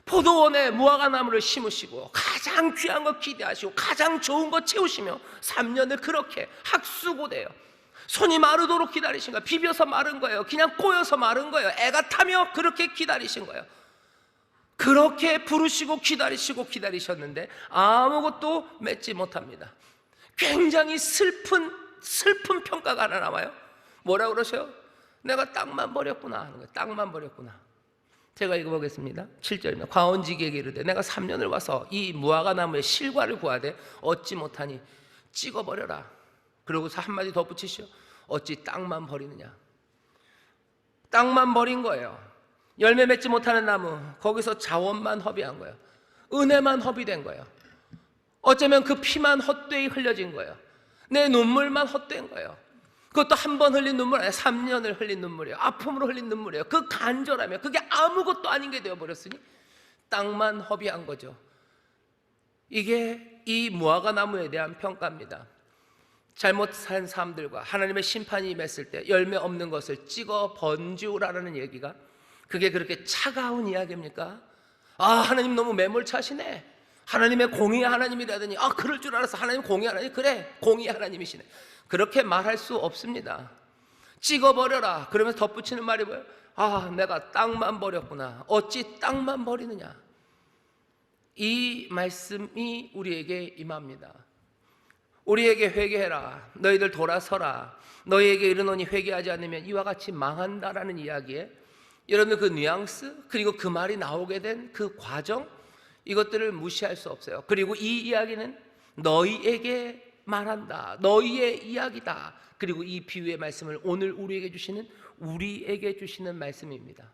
A: 포도원에 무화과나무를 심으시고 가장 귀한 거 기대하시고 가장 좋은 거 채우시며 3년을 그렇게 학수고대요. 손이 마르도록 기다리신 거예요. 비벼서 마른 거예요. 그냥 꼬여서 마른 거예요. 애가 타며 그렇게 기다리신 거예요. 그렇게 부르시고 기다리셨는데 아무것도 맺지 못합니다. 굉장히 슬픈 평가가 하나 나와요. 뭐라 그러셔요? 내가 땅만 버렸구나 하는 거예요. 땅만 버렸구나. 제가 읽어보겠습니다. 7절입니다. 과원지기에게 이르되 내가 3년을 와서 이 무화과나무의 실과를 구하되 얻지 못하니 찍어버려라. 그러고서 한마디 덧붙이시오. 어찌 땅만 버리느냐. 땅만 버린 거예요. 열매 맺지 못하는 나무, 거기서 자원만 허비한 거예요. 은혜만 허비된 거예요. 어쩌면 그 피만 헛되이 흘려진 거예요. 내 눈물만 헛된 거예요. 그것도 한 번 흘린 눈물 아니에요. 3년을 흘린 눈물이에요. 아픔으로 흘린 눈물이에요. 그 간절함이에요. 그게 아무것도 아닌 게 되어버렸으니 땅만 허비한 거죠. 이게 이 무화과나무에 대한 평가입니다. 잘못 산 사람들과 하나님의 심판이 임했을 때 열매 없는 것을 찍어 번지우라는 얘기가, 그게 그렇게 차가운 이야기입니까? 하나님 너무 매몰차시네. 하나님의 공의 하나님이라더니 그럴 줄 알았어. 하나님 공의 하나님, 그래 공의 하나님이시네. 그렇게 말할 수 없습니다. 찍어버려라. 그러면서 덧붙이는 말이 뭐예요? 내가 땅만 버렸구나. 어찌 땅만 버리느냐. 이 말씀이 우리에게 임합니다. 우리에게 회개해라. 너희들 돌아서라. 너희에게 이르노니 회개하지 않으면 이와 같이 망한다라는 이야기에 여러분들 그 뉘앙스, 그리고 그 말이 나오게 된 그 과정, 이것들을 무시할 수 없어요. 그리고 이 이야기는 너희에게 말한다. 너희의 이야기다. 그리고 이 비유의 말씀을 오늘 우리에게 주시는 말씀입니다.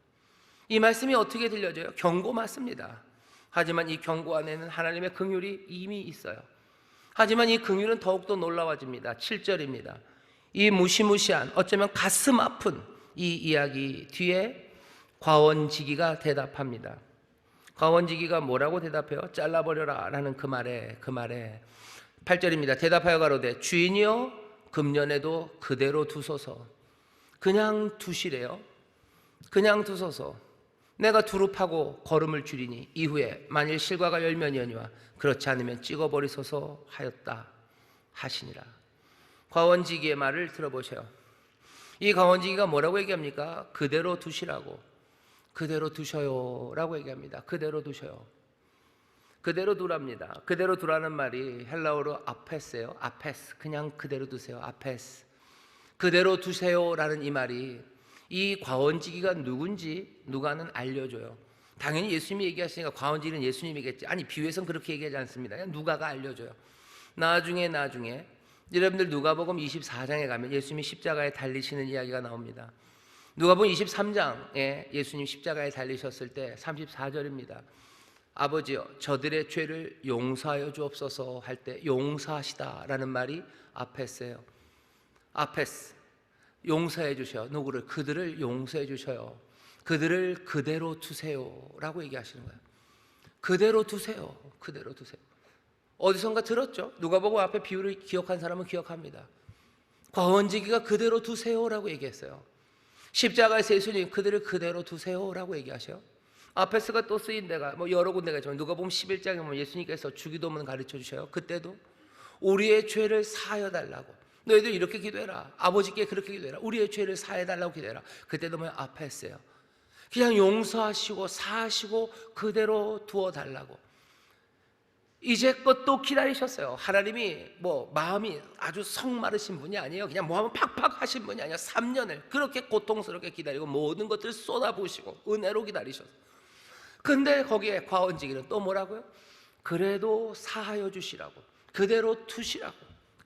A: 이 말씀이 어떻게 들려져요? 경고 맞습니다. 하지만 이 경고 안에는 하나님의 긍휼이 이미 있어요. 하지만 이 긍휼은 더욱더 놀라워집니다. 7절입니다. 이 무시무시한, 어쩌면 가슴 아픈 이 이야기 뒤에 과원지기가 대답합니다. 과원지기가 뭐라고 대답해요? 잘라버려라 라는 그 말에 8절입니다. 대답하여 가로되 주인이여 금년에도 그대로 두소서. 그냥 두시래요. 그냥 두소서. 내가 두릅하고 거름을 줄이니 이후에 만일 실과가 열면이거니와 그렇지 않으면 찍어버리소서 하였다 하시니라. 과원지기의 말을 들어보세요. 이 과원지기가 뭐라고 얘기합니까? 그대로 두시라고. 그대로 두셔요 라고 얘기합니다. 그대로 두셔요. 그대로 두랍니다. 그대로 두라는 말이 헬라어로 아페스예요. 아페스. 그냥 그대로 두세요. 아페스. 그대로 두세요 라는 이 말이 이 과원지기가 누군지 누가는 알려줘요. 당연히 예수님이 얘기하시니까 과원지기는 예수님이겠지. 아니, 비유에서는 그렇게 얘기하지 않습니다. 그냥 누가가 알려줘요. 나중에 여러분들 누가복음 24장에 가면 예수님이 십자가에 달리시는 이야기가 나옵니다. 누가복음 23장에 예수님 십자가에 달리셨을 때 34절입니다. 아버지여 저들의 죄를 용서하여 주옵소서 할 때 용서하시다라는 말이 아페스예요. 아페스. 용서해 주셔요. 누구를? 그들을 용서해 주셔요. 그들을 그대로 두세요 라고 얘기하시는 거예요. 그대로 두세요. 그대로 두세요. 어디선가 들었죠? 누가복음 앞에 비유를 기억한 사람은 기억합니다. 과원지기가 그대로 두세요 라고 얘기했어요. 십자가에서 예수님 그들을 그대로 두세요 라고 얘기하셔요. 아페스가 또 쓰인 데가 여러 군데가 있지만 누가복음 11장에 보면 예수님께서 주기도문 가르쳐 주셔요. 그때도 우리의 죄를 사하여 달라고. 너희들 이렇게 기도해라. 아버지께 그렇게 기도해라. 우리의 죄를 사해 달라고 기도해라. 그때도 아페스예요. 그냥 용서하시고 사하시고 그대로 두어 달라고. 이제껏 또 기다리셨어요. 하나님이 마음이 아주 성마르신 분이 아니에요. 그냥 하면 팍팍 하신 분이 아니에요. 3년을 그렇게 고통스럽게 기다리고 모든 것들을 쏟아부으시고 은혜로 기다리셨어요. 근데 거기에 과원지기는 또 뭐라고요? 그래도 사하여 주시라고. 그대로 두시라고.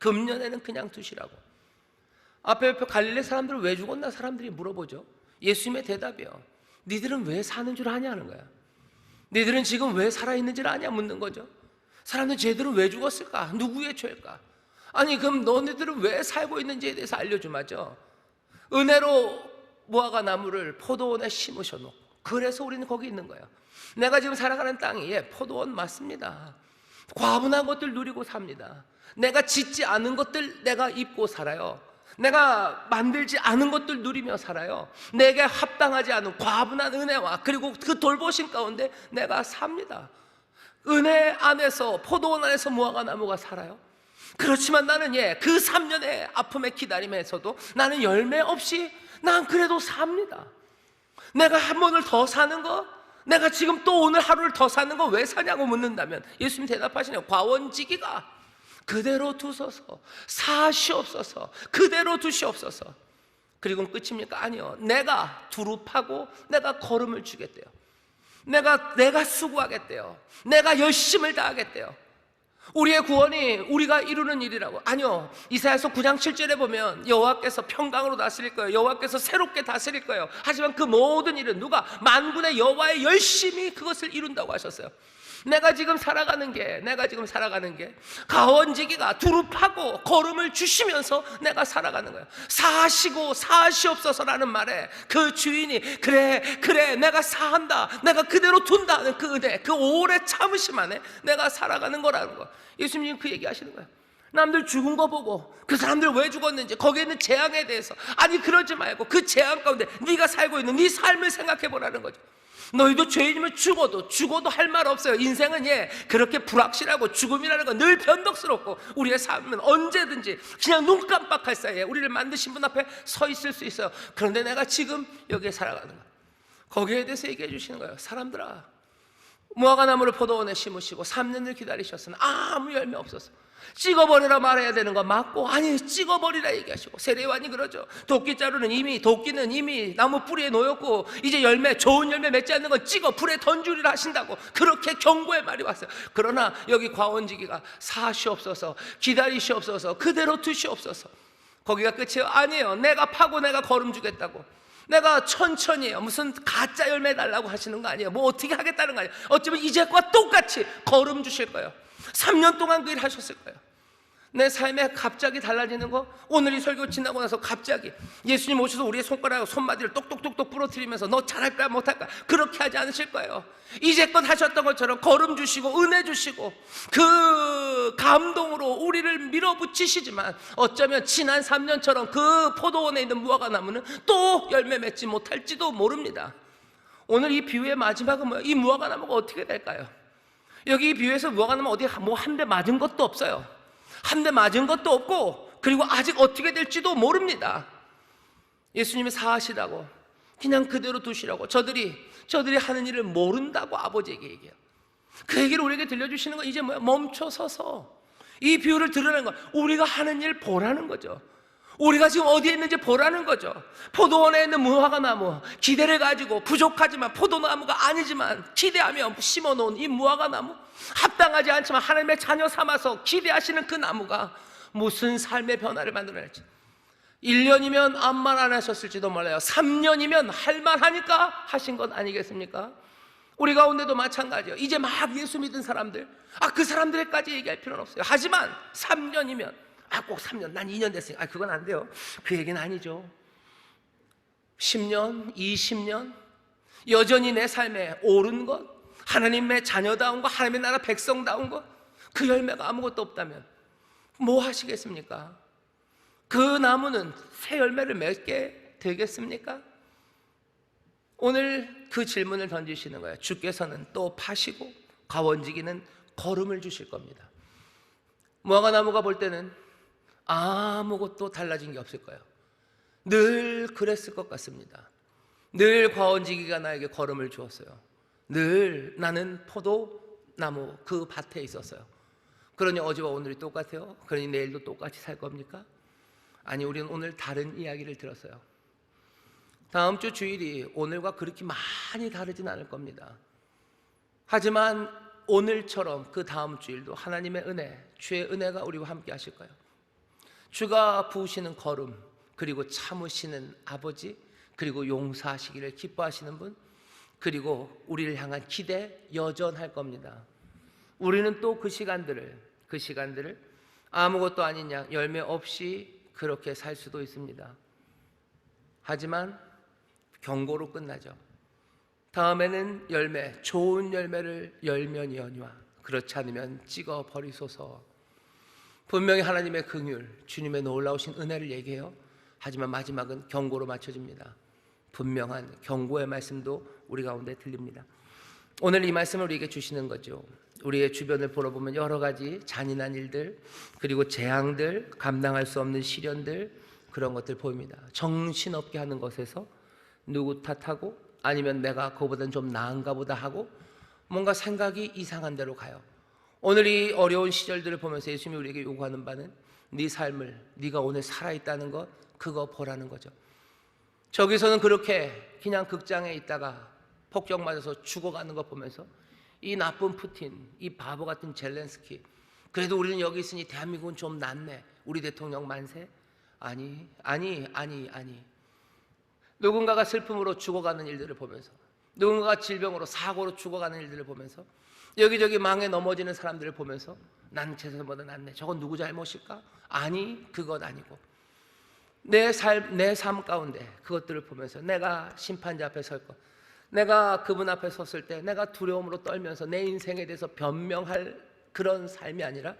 A: 금년에는 그냥 두시라고. 앞에 갈릴리 사람들은 왜 죽었나 사람들이 물어보죠. 예수님의 대답이요. 니들은 왜 사는 줄 아냐는 거야. 니들은 지금 왜 살아있는지를 아냐 묻는 거죠. 사람들 쟤들은 왜 죽었을까? 누구의 죄일까? 아니 그럼 너네들은 왜 살고 있는지에 대해서 알려주마죠. 은혜로 무화과 나무를 포도원에 심으셔놓고 그래서 우리는 거기 있는 거예요. 내가 지금 살아가는 땅이 포도원 맞습니다. 과분한 것들 누리고 삽니다. 내가 짓지 않은 것들 내가 입고 살아요. 내가 만들지 않은 것들 누리며 살아요. 내게 합당하지 않은 과분한 은혜와 그리고 그 돌보심 가운데 내가 삽니다. 은혜 안에서, 포도원 안에서 무화과나무가 살아요. 그렇지만 나는 그 3년의 아픔의 기다림에서도 나는 열매 없이 난 그래도 삽니다. 내가 한 번을 더 사는 거, 내가 지금 또 오늘 하루를 더 사는 거 왜 사냐고 묻는다면 예수님 대답하시네요. 과원지기가 그대로 두소서, 사시옵소서, 그대로 두시옵소서. 그리고는 끝입니까? 아니요. 내가 두릅하고 내가 거름을 주겠대요. 내가 수고하겠대요. 내가 열심을 다하겠대요. 우리의 구원이 우리가 이루는 일이라고. 아니요. 이사야서 9장 7절에 보면 여호와께서 평강으로 다스릴 거예요. 여호와께서 새롭게 다스릴 거예요. 하지만 그 모든 일은 누가? 만군의 여호와의 열심히 그것을 이룬다고 하셨어요. 내가 지금 살아가는 게 가원지기가 두릅하고 거름을 주시면서 내가 살아가는 거예요. 사시고 사시옵소서라는 말에 그 주인이 그래 내가 사한다, 내가 그대로 둔다는 그 은혜, 그 오래 참으심 안에 내가 살아가는 거라는 거. 예수님 그 얘기 하시는 거예요. 남들 죽은 거 보고 그 사람들 왜 죽었는지, 거기에 있는 재앙에 대해서, 아니 그러지 말고 그 재앙 가운데 네가 살고 있는 네 삶을 생각해 보라는 거죠. 너희도 죄인이면 죽어도 할 말 없어요. 인생은 그렇게 불확실하고 죽음이라는 건 늘 변덕스럽고 우리의 삶은 언제든지 그냥 눈 깜빡할 사이에 우리를 만드신 분 앞에 서 있을 수 있어요. 그런데 내가 지금 여기에 살아가는 거예요. 거기에 대해서 얘기해 주시는 거예요. 사람들아, 무화과나무를 포도원에 심으시고 3년을 기다리셨으나 아무 열매 없었어. 찍어버리라 말해야 되는 거 맞고, 아니 찍어버리라 얘기하시고, 세례요한이 그러죠. 도끼는 이미 나무 뿌리에 놓였고 이제 좋은 열매 맺지 않는 건 찍어 불에 던주리라 하신다고 그렇게 경고의 말이 왔어요. 그러나 여기 과원지기가 사시옵소서, 기다리시옵소서, 그대로 두시옵소서. 거기가 끝이에요? 아니에요. 내가 파고 내가 거름 주겠다고, 내가 천천히 해요. 무슨 가짜 열매 달라고 하시는 거 아니에요. 뭐 어떻게 하겠다는 거 아니에요. 어쩌면 이제과 똑같이 거름 주실 거예요. 3년 동안 그 일 하셨을 거예요. 내 삶에 갑자기 달라지는 거, 오늘 이 설교 지나고 나서 갑자기 예수님 오셔서 우리의 손가락 손마디를 똑똑똑똑 부러뜨리면서 너 잘할까 못할까 그렇게 하지 않으실 거예요. 이제껏 하셨던 것처럼 거름 주시고 은혜 주시고 그 감동으로 우리를 밀어붙이시지만 어쩌면 지난 3년처럼 그 포도원에 있는 무화과나무는 또 열매 맺지 못할지도 모릅니다. 오늘 이 비유의 마지막은 뭐예요? 이 무화과나무가 어떻게 될까요? 여기 이 비유에서 무화과나무 어디 한 대 맞은 것도 없어요. 한 대 맞은 것도 없고, 그리고 아직 어떻게 될지도 모릅니다. 예수님이 사하시라고, 그냥 그대로 두시라고, 저들이 하는 일을 모른다고 아버지에게 얘기해요. 그 얘기를 우리에게 들려주시는 건 이제 뭐야? 멈춰서서 이 비유를 들으라는 건 우리가 하는 일 보라는 거죠. 우리가 지금 어디에 있는지 보라는 거죠. 포도원에 있는 무화과나무, 기대를 가지고 부족하지만 포도나무가 아니지만 기대하며 심어놓은 이 무화과나무, 합당하지 않지만 하나님의 자녀 삼아서 기대하시는 그 나무가 무슨 삶의 변화를 만들어낼지. 1년이면 아무 말 안 하셨을지도 몰라요. 3년이면 할 만하니까 하신 것 아니겠습니까? 우리 가운데도 마찬가지예요. 이제 막 예수 믿은 사람들, 그 사람들에까지 얘기할 필요는 없어요. 하지만 3년이면 꼭 3년, 난 2년 됐으니까 그건 안 돼요. 그 얘기는 아니죠. 10년, 20년 여전히 내 삶에 옳은 것, 하나님의 자녀다운 것, 하나님의 나라 백성다운 것, 그 열매가 아무것도 없다면 뭐 하시겠습니까? 그 나무는 새 열매를 맺게 되겠습니까? 오늘 그 질문을 던지시는 거예요. 주께서는 또 파시고 가원지기는 거름을 주실 겁니다. 무화과나무가 볼 때는 아무것도 달라진 게 없을 거예요. 늘 그랬을 것 같습니다. 늘 과원지기가 나에게 거름을 주었어요. 늘 나는 포도나무 그 밭에 있었어요. 그러니 어제와 오늘이 똑같아요? 그러니 내일도 똑같이 살 겁니까? 아니, 우리는 오늘 다른 이야기를 들었어요. 다음 주 주일이 오늘과 그렇게 많이 다르진 않을 겁니다. 하지만 오늘처럼 그 다음 주일도 하나님의 은혜, 주의 은혜가 우리와 함께 하실 거예요. 주가 부으시는 거름, 그리고 참으시는 아버지, 그리고 용서하시기를 기뻐하시는 분, 그리고 우리를 향한 기대 여전할 겁니다. 우리는 또 그 시간들을 아무것도 아닌 양 열매 없이 그렇게 살 수도 있습니다. 하지만 경고로 끝나죠. 다음에는 열매, 좋은 열매를 열면이거니와 그렇지 않으면 찍어 버리소서. 분명히 하나님의 긍휼, 주님의 놀라우신 은혜를 얘기해요. 하지만 마지막은 경고로 맞춰집니다. 분명한 경고의 말씀도 우리 가운데 들립니다. 오늘 이 말씀을 우리에게 주시는 거죠. 우리의 주변을 돌아보면 여러 가지 잔인한 일들, 그리고 재앙들, 감당할 수 없는 시련들, 그런 것들 보입니다. 정신없게 하는 것에서 누구 탓하고, 아니면 내가 그거보다는 좀 나은가 보다 하고 뭔가 생각이 이상한 데로 가요. 오늘 이 어려운 시절들을 보면서 예수님이 우리에게 요구하는 바는 네 삶을, 네가 오늘 살아있다는 것, 그거 보라는 거죠. 저기서는 그렇게 그냥 극장에 있다가 폭격 맞아서 죽어가는 거 보면서 이 나쁜 푸틴, 이 바보 같은 젤렌스키, 그래도 우리는 여기 있으니 대한민국은 좀 낫네, 우리 대통령 만세? 아니. 누군가가 슬픔으로 죽어가는 일들을 보면서, 누군가가 질병으로 사고로 죽어가는 일들을 보면서, 여기저기 망에 넘어지는 사람들을 보면서 난 세상보다 낫네, 저건 누구 잘못일까? 아니, 그것 아니고 내 삶 가운데 그것들을 보면서 내가 심판자 앞에 설 것, 내가 그분 앞에 섰을 때 내가 두려움으로 떨면서 내 인생에 대해서 변명할 그런 삶이 아니라,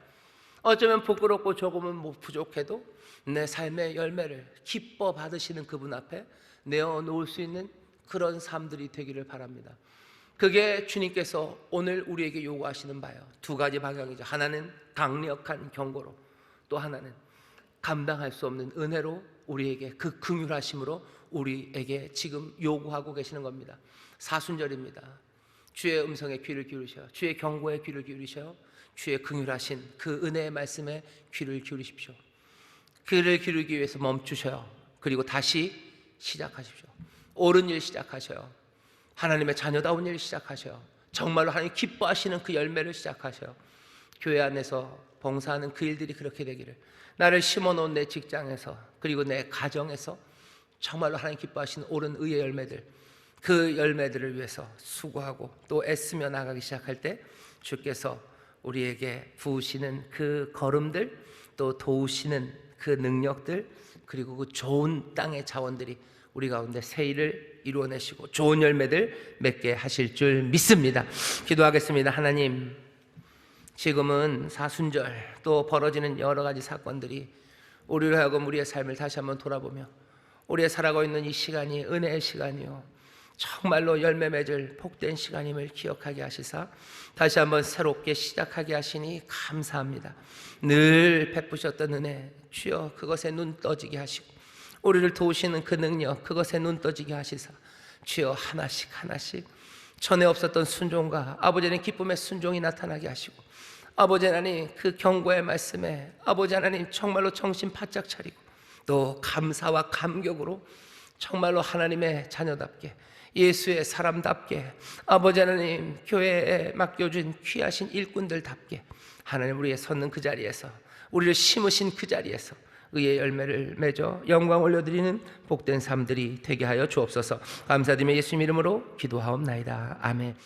A: 어쩌면 부끄럽고 조금은 부족해도 내 삶의 열매를 기뻐 받으시는 그분 앞에 내어놓을 수 있는 그런 삶들이 되기를 바랍니다. 그게 주님께서 오늘 우리에게 요구하시는 바예요. 두 가지 방향이죠. 하나는 강력한 경고로, 또 하나는 감당할 수 없는 은혜로 우리에게 그 긍휼하심으로 우리에게 지금 요구하고 계시는 겁니다. 사순절입니다. 주의 음성에 귀를 기울이셔, 주의 경고에 귀를 기울이셔, 주의 긍휼하신 그 은혜의 말씀에 귀를 기울이십시오. 귀를 기울이기 위해서 멈추셔요. 그리고 다시 시작하십시오. 옳은 일 시작하셔요. 하나님의 자녀다운 일 시작하셔요. 정말로 하나님 기뻐하시는 그 열매를 시작하셔요. 교회 안에서 봉사하는 그 일들이 그렇게 되기를, 나를 심어놓은 내 직장에서, 그리고 내 가정에서 정말로 하나님 기뻐하시는 옳은 의의 열매들, 그 열매들을 위해서 수고하고 또 애쓰며 나가기 시작할 때 주께서 우리에게 부으시는 그 걸음들, 또 도우시는 그 능력들, 그리고 그 좋은 땅의 자원들이 우리 가운데 새 일을 이루어내시고 좋은 열매들 맺게 하실 줄 믿습니다. 기도하겠습니다. 하나님, 지금은 사순절 또 벌어지는 여러 가지 사건들이 우리로 하여금 우리의 삶을 다시 한번 돌아보며 우리의 살아가고 있는 이 시간이 은혜의 시간이요, 정말로 열매 맺을 복된 시간임을 기억하게 하시사 다시 한번 새롭게 시작하게 하시니 감사합니다. 늘 베푸셨던 은혜, 주여 그것에 눈 떠지게 하시고 우리를 도우시는 그 능력, 그것에 눈 떠지게 하시사 주여 하나씩 전에 없었던 순종과 아버지 하나님 기쁨의 순종이 나타나게 하시고, 아버지 하나님 그 경고의 말씀에 아버지 하나님 정말로 정신 바짝 차리고 또 감사와 감격으로 정말로 하나님의 자녀답게, 예수의 사람답게, 아버지 하나님 교회에 맡겨준 귀하신 일꾼들답게 하나님 우리의 섰는 그 자리에서, 우리를 심으신 그 자리에서 의의 열매를 맺어 영광 올려드리는 복된 삶들이 되게 하여 주옵소서. 감사드리며 예수님 이름으로 기도하옵나이다. 아멘.